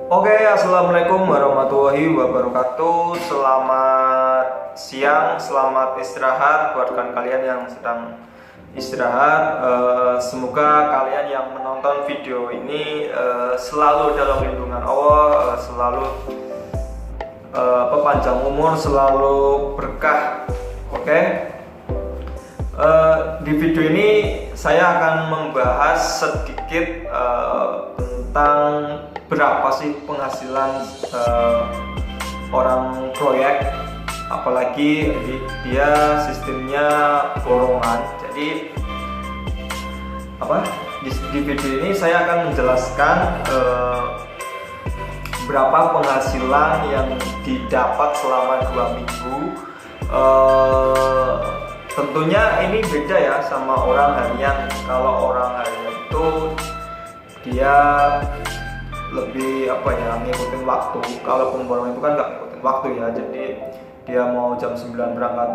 Oke, assalamualaikum warahmatullahi wabarakatuh. Selamat siang, selamat istirahat buat kalian yang sedang istirahat. Semoga kalian yang menonton video ini selalu dalam lindungan Allah, selalu panjang umur, selalu berkah. Oke. Di video ini saya akan membahas sedikit tentang berapa sih penghasilan orang proyek, apalagi dia sistemnya borongan. Jadi di video ini saya akan menjelaskan berapa penghasilan yang didapat selama 2 minggu. Tentunya ini beda ya sama orang harian. Kalau orang harian itu dia lebih ngikutin waktu. Kalau pemborong itu kan nggak ngikutin waktu ya, jadi dia mau jam 9 berangkat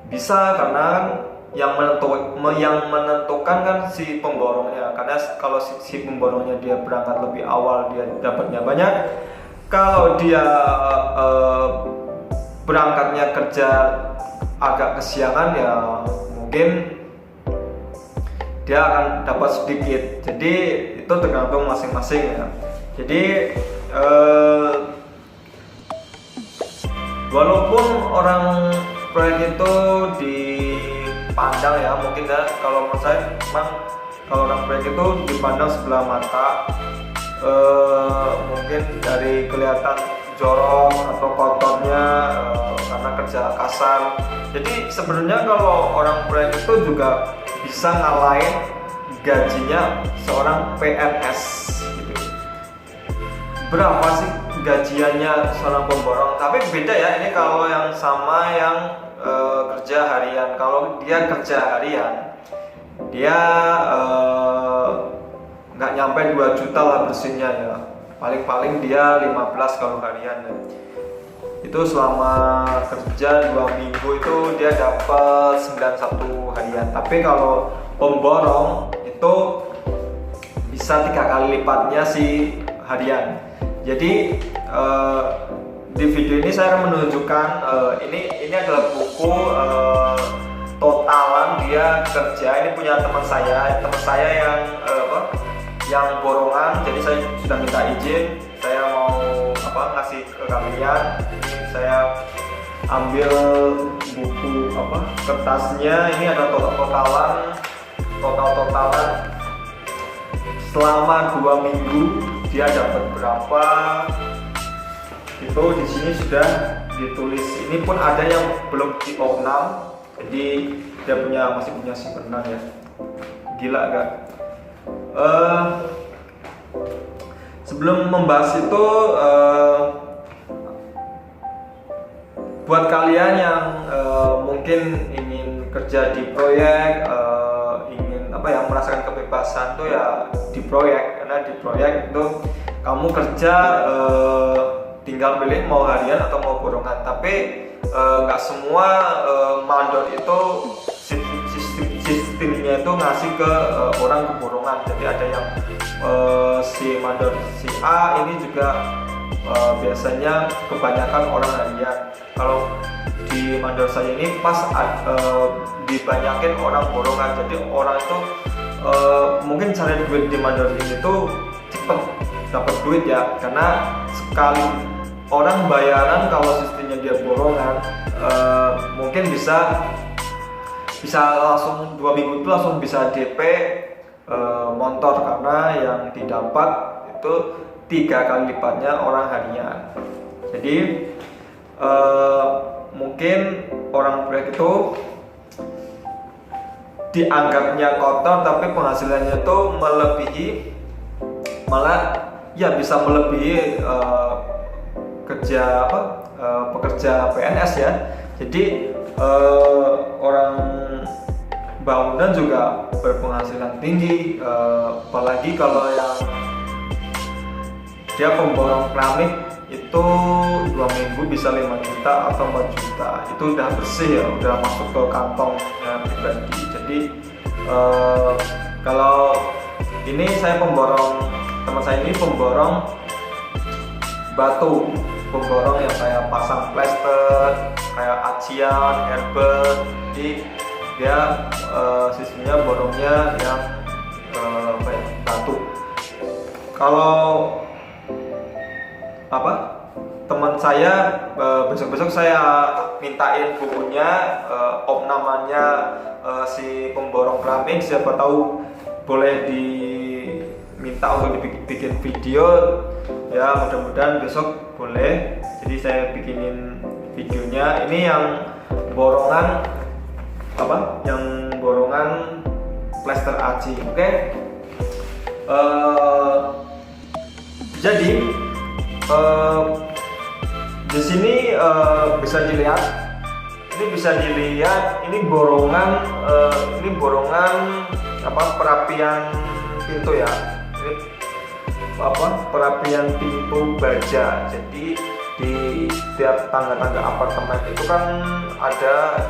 bisa, karena yang menentukan kan si pemborongnya. Karena kalau si pemborongnya dia berangkat lebih awal, dia dapatnya banyak. Kalau dia berangkatnya kerja agak kesiangan, ya mungkin dia akan dapat sedikit. Jadi itu tergantung masing-masing ya. Jadi walaupun orang proyek itu dipandang ya, mungkin ya, kalau menurut saya memang kalau orang proyek itu dipandang sebelah mata, mungkin dari kelihatan jorok atau kotornya karena kerja kasar. Jadi sebenarnya kalau orang proyek itu juga bisa ngalahin gajinya seorang PNS gitu. Berapa sih gajiannya seorang pemborong? Tapi beda ya, ini kalau yang sama yang kerja harian. Kalau dia kerja harian, dia nggak nyampe 2 juta lah bersihnya ya. Paling-paling dia 15 kalau harian ya. Itu selama kerja 2 minggu itu dia dapat 91 harian. Tapi kalau pemborong itu bisa 3 kali lipatnya si harian. Jadi di video ini saya akan menunjukkan ini adalah buku totalan dia kerja. Ini punya teman saya yang borongan. Jadi saya sudah minta izin, saya mau ngasih ke kalian. Ini saya ambil buku kertasnya. Ini ada totalan selama 2 minggu dia dapat berapa. Itu di sini sudah ditulis. Ini pun ada yang belum di opnam, jadi dia masih punya simpenan ya. Gila gak? Sebelum membahas itu, buat kalian yang mungkin ingin kerja di proyek, ingin merasakan kebebasan tuh ya di proyek. Karena di proyek itu kamu kerja tinggal pilih mau harian atau mau borongan. Tapi nggak semua mandor itu sistemnya itu ngasih ke orang borongan. Jadi ada yang si mandor si A ini juga biasanya kebanyakan orang harian. Kalau di mandor saya ini pas dibanyakin orang borongan. Jadi orang itu mungkin cari duit di mandor ini tuh cepet dapat duit ya, karena sekali orang bayaran kalau sistemnya dia borongan mungkin bisa langsung 2 minggu itu langsung bisa DP motor, karena yang didapat itu 3 kali lipatnya orang harian. Jadi mungkin orang proyek itu dianggapnya kotor, tapi penghasilannya itu bisa melebihi pekerja PNS ya. Jadi orang bangunan juga berpenghasilan tinggi, apalagi kalau yang dia pemborong keramik itu 2 minggu bisa 5 juta atau 4 juta. Itu udah bersih ya, udah masuk ke kantongnya pribadi. Jadi kalau ini saya pemborong, teman saya ini pemborong batu pemborong yang kayak pasang plester, kayak acian, herbal. Jadi dia sistemnya borongnya yang batu. Kalau teman saya besok-besok saya mintain bukunya, namanya si pemborong keramik, siapa tahu boleh diminta untuk dibikin video ya, mudah-mudahan besok boleh. Jadi saya bikinin videonya. Ini yang borongan yang borongan plester aci. Oke. Jadi di sini bisa dilihat, ini borongan perapian pintu ya. Ini perapian pintu baja. Jadi di tiap tangga-tangga apartemen itu kan ada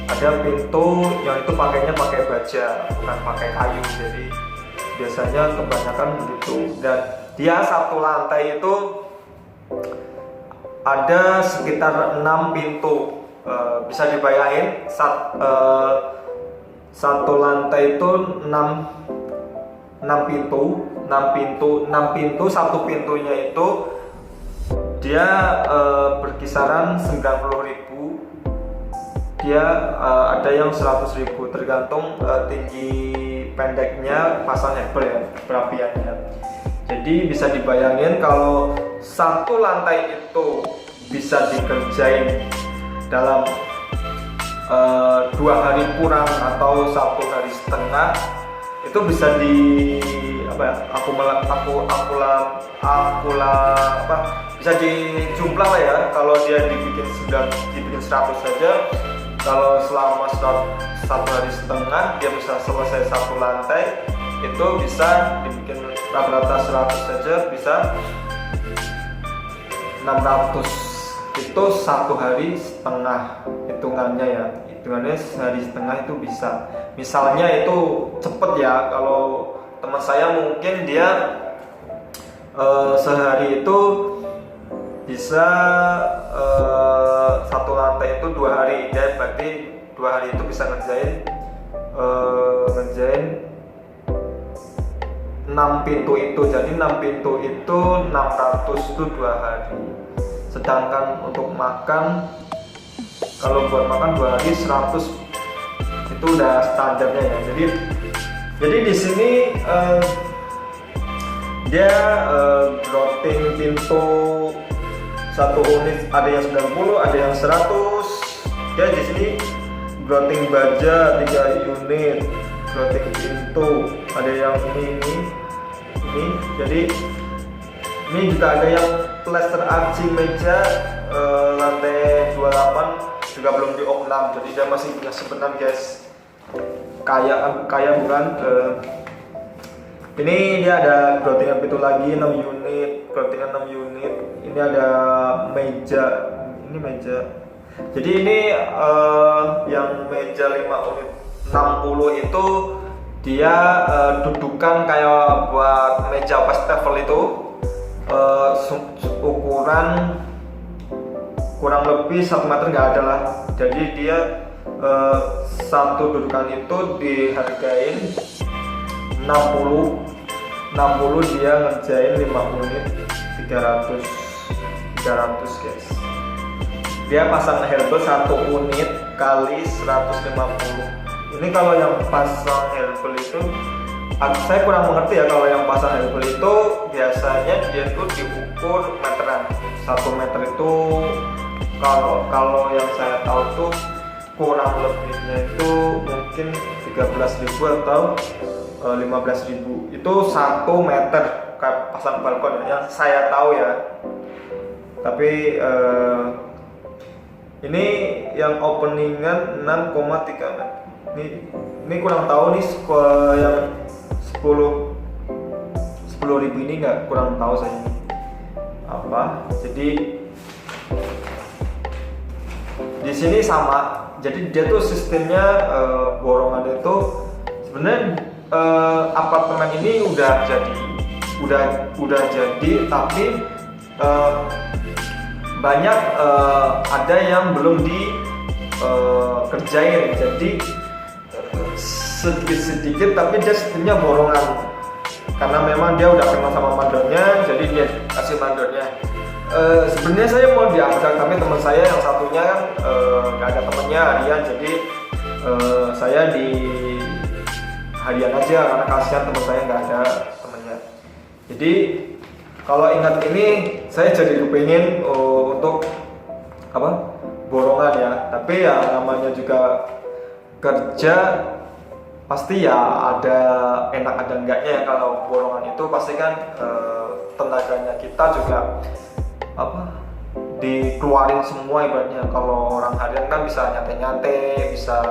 ada pintu yang itu pakainya pakai baja, bukan pakai kayu. Jadi biasanya kebanyakan begitu. Dan dia satu lantai itu ada sekitar 6 pintu. Bisa dibayangin satu lantai itu 6 pintu, satu pintunya itu dia berkisaran 90.000. Dia ada yang 100.000, tergantung tinggi pendeknya pasang hebel ya, perapiannya. Jadi bisa dibayangin kalau satu lantai itu bisa dikerjain dalam 2 hari kurang atau 1 hari setengah, itu bisa bisa dijumlah lah ya. Kalau dia dibikin 100 saja, kalau selama 1 hari setengah dia bisa selesai satu lantai, itu bisa dibikin rata-rata 100 saja bisa 600. Itu 1 hari setengah hitungannya sehari setengah itu bisa. Misalnya itu cepet ya, kalau teman saya mungkin dia sehari itu bisa satu lantai itu 2 hari, ya berarti 2 hari itu bisa ngerjain 6 pintu itu. Jadi 6 pintu itu 600 itu 2 hari. Sedangkan untuk makan, kalau buat makan 2 hari 100 itu udah standarnya ya. Jadi di sini dia grouting pintu satu unit ada yang 90, ada yang 100. Dia di sini grouting baja 3 unit, grouting pintu ada yang ini. Jadi ini juga ada yang plester aci meja lantai 28 juga belum diopnam. Jadi dia masih punya simpenan guys. Kaya bukan. Ini dia ada groutingan pintu lagi 6 unit, groutingan 6 unit. Ini ada meja, ini meja. Jadi ini yang meja 5 unit 60 itu dia dudukan kayak buat meja wastafel itu, ukuran kurang lebih 1 meter nggak ada lah. Jadi dia satu dudukan itu dihargain 60, dia ngerjain 5 unit 300 guys. Dia pasang herbal 1 unit kali 150. Ini kalau yang pasang herbal itu saya kurang mengerti ya. Kalau yang pasang herbal itu biasanya dia tuh diukur meteran. 1 meter itu kalau yang saya tahu tuh kurang lebihnya itu mungkin 13.000 atau 15.000. Itu 1 meter pasang balkon ya, yang saya tahu ya. Tapi ini yang openingan 6,3 meter. Ini kurang tahu nih yang 10.000 ini nggak, kurang tahu saya ini apa. Jadi di sini sama. Jadi dia tuh sistemnya borongan itu sebenarnya apartemen ini udah jadi udah jadi, tapi banyak ada yang belum dikerjain. Jadi sedikit-sedikit tapi dia sebenarnya borongan, karena memang dia udah kenal sama mandornya, jadi dia kasih mandornya. Sebenarnya saya mau diajak, tapi teman saya yang satunya kan nggak ada temennya harian, jadi saya di harian aja karena kasihan teman saya nggak ada temennya. Jadi kalau ingat ini saya jadi kepingin untuk apa, borongan ya. Tapi ya namanya juga kerja, pasti ya ada enak ada enggaknya ya. Kalau borongan itu pasti kan tenaganya kita juga dikeluarin semua ibaratnya. Kalau orang harian kan bisa nyantai-nyantai, bisa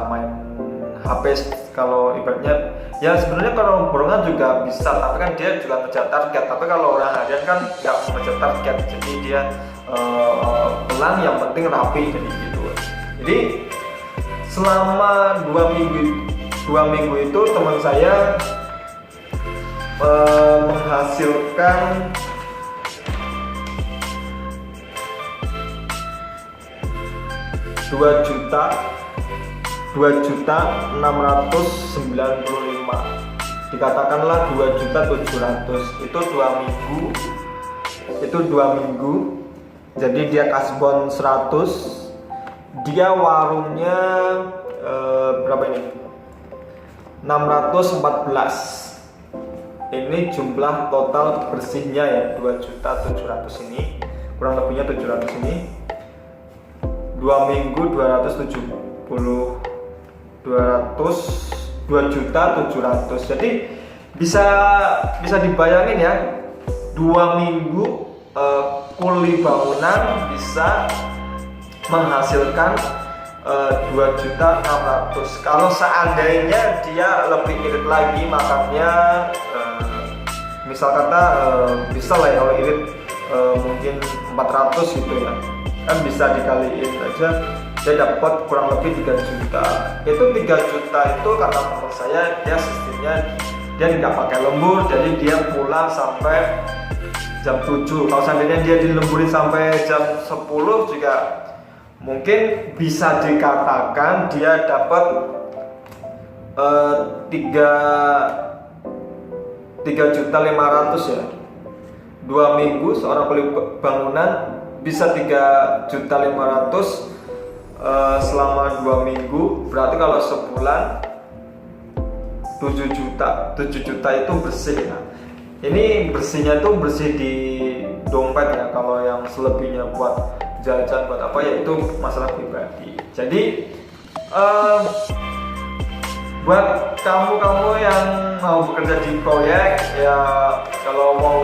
main HP. Kalau ibaratnya ya sebenarnya kalau borongan juga bisa, tapi kan dia juga ngejar target. Tapi kalau orang harian kan nggak ngejar target, jadi dia pelan, yang penting rapi, jadi gitu. Jadi selama 2 minggu itu teman saya menghasilkan Rp2.695.000, dikatakanlah 2.700.000. Itu 2 minggu, jadi dia kasbon 100. Dia warungnya berapa ini? 614. Ini jumlah total bersihnya ya, 2.700.000 ini, kurang lebihnya 700 ini. 2 minggu 2.700.000. Jadi bisa dibayangin ya, 2 minggu kuli bangunan bisa menghasilkan 2.600.000. Kalau seandainya dia lebih irit lagi makannya, misal kata bisa lah ya, kalau irit mungkin 400 gitu ya, kan bisa dikaliin aja, dia dapat kurang lebih 3 juta. Itu 3 juta itu kata teman saya, dia sistemnya dia nggak pakai lembur, jadi dia pulang sampai jam 7. Kalau seandainya dia dilemburin sampai jam 10 juga mungkin bisa dikatakan dia dapat 3.500.000 ya. 2 minggu seorang kuli bangunan bisa 3.500.000 selama 2 minggu. Berarti kalau sebulan 7 juta. 7 juta itu bersih ya. Ini bersihnya tuh bersih di dompet ya. Kalau yang selebihnya buat jajan buat apa ya, itu masalah pribadi. Jadi buat kamu yang mau bekerja di proyek ya, kalau mau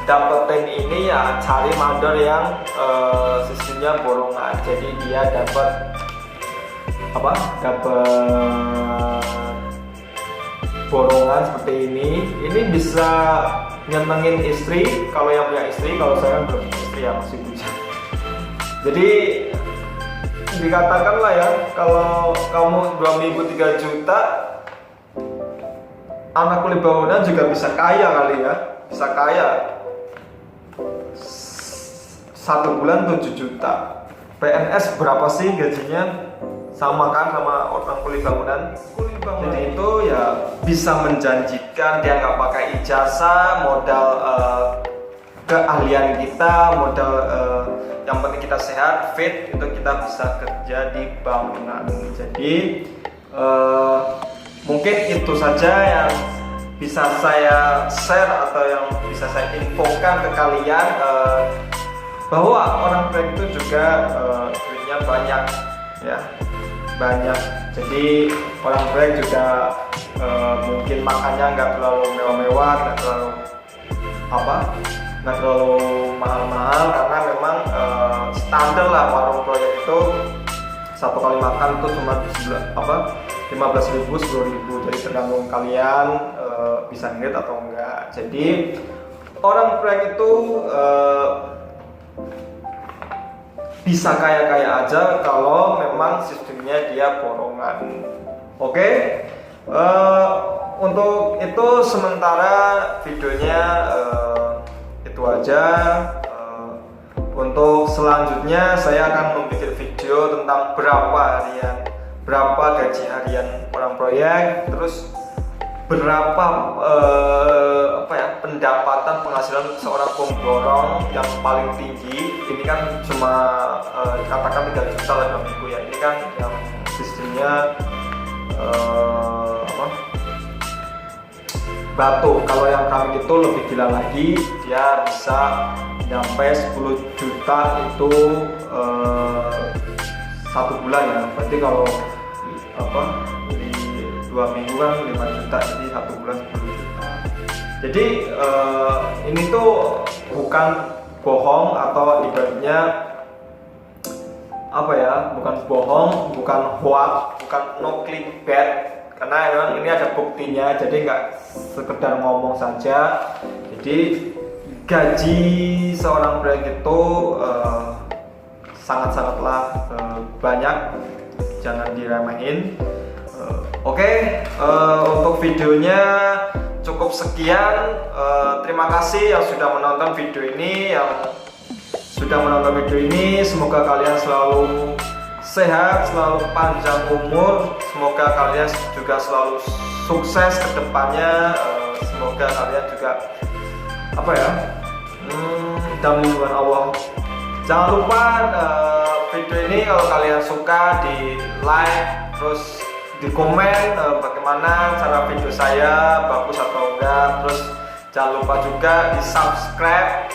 dapetin ini ya cari mandor yang sistemnya borongan. Jadi dia dapat borongan seperti ini. Ini bisa nyenengin istri kalau yang punya istri. Kalau saya kan belum punya istri ya, masih bujang. Jadi dikatakanlah ya, kalau kamu 2 minggu 3 juta, anak kuli bangunan juga bisa kaya kali ya. Bisa kaya 1 bulan 7 juta. PNS berapa sih gajinya? Sama kan sama orang kuli bangunan. Jadi itu ya bisa menjanjikan, dia nggak pakai ijazah, modal keahlian kita, modal yang penting kita sehat, fit, itu kita bisa kerja di bangunan. Jadi mungkin itu saja yang bisa saya share atau yang bisa saya infokan ke kalian, bahwa orang proyek itu juga duitnya banyak ya, banyak. Jadi orang proyek juga mungkin makannya nggak terlalu mewah-mewah, nggak terlalu mahal-mahal, karena memang standar lah warung proyek itu satu kali makan itu cuma 15.000, 10.000. Jadi tergantung kalian bisa ngirit atau enggak. Jadi orang proyek itu bisa kaya-kaya aja kalau memang sistemnya dia borongan. Oke? untuk itu sementara videonya itu aja. Untuk selanjutnya saya akan membuat video tentang berapa gaji harian orang proyek, terus berapa pendapatan penghasilan seorang pemborong yang paling tinggi. Ini kan cuma katakan 3 juta dalam minggu ya. Ini kan yang sistemnya batu. Kalau yang kami itu lebih gila lagi, dia bisa sampai 10 juta itu 1 bulan ya. Berarti kalau di 2 minggu kan 5 juta, jadi 1 bulan 10 juta. Jadi ini tuh bukan bohong, atau ibaratnya bukan bohong, bukan hoax, bukan no clickbait, karena memang ini ada buktinya, jadi nggak sekedar ngomong saja. Jadi gaji seorang proyek itu sangat-sangatlah banyak, jangan diremehin. Oke, untuk videonya cukup sekian. Terima kasih yang sudah menonton video ini, semoga kalian selalu sehat, selalu panjang umur, semoga kalian juga selalu sukses ke depannya. Semoga kalian juga dalam lindungan Allah. Jangan lupa video ini kalau kalian suka di like, terus di komen bagaimana cara video saya, bagus atau enggak. Terus jangan lupa juga di subscribe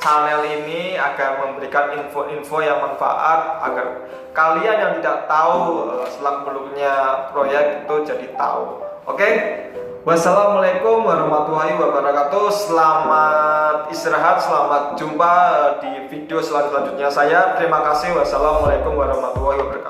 channel ini agar memberikan info-info yang manfaat, agar kalian yang tidak tahu selak-beluknya proyek itu jadi tahu. Oke? Wassalamualaikum warahmatullahi wabarakatuh. Selamat istirahat, selamat jumpa di video selanjutnya saya. Terima kasih. Wassalamualaikum warahmatullahi wabarakatuh.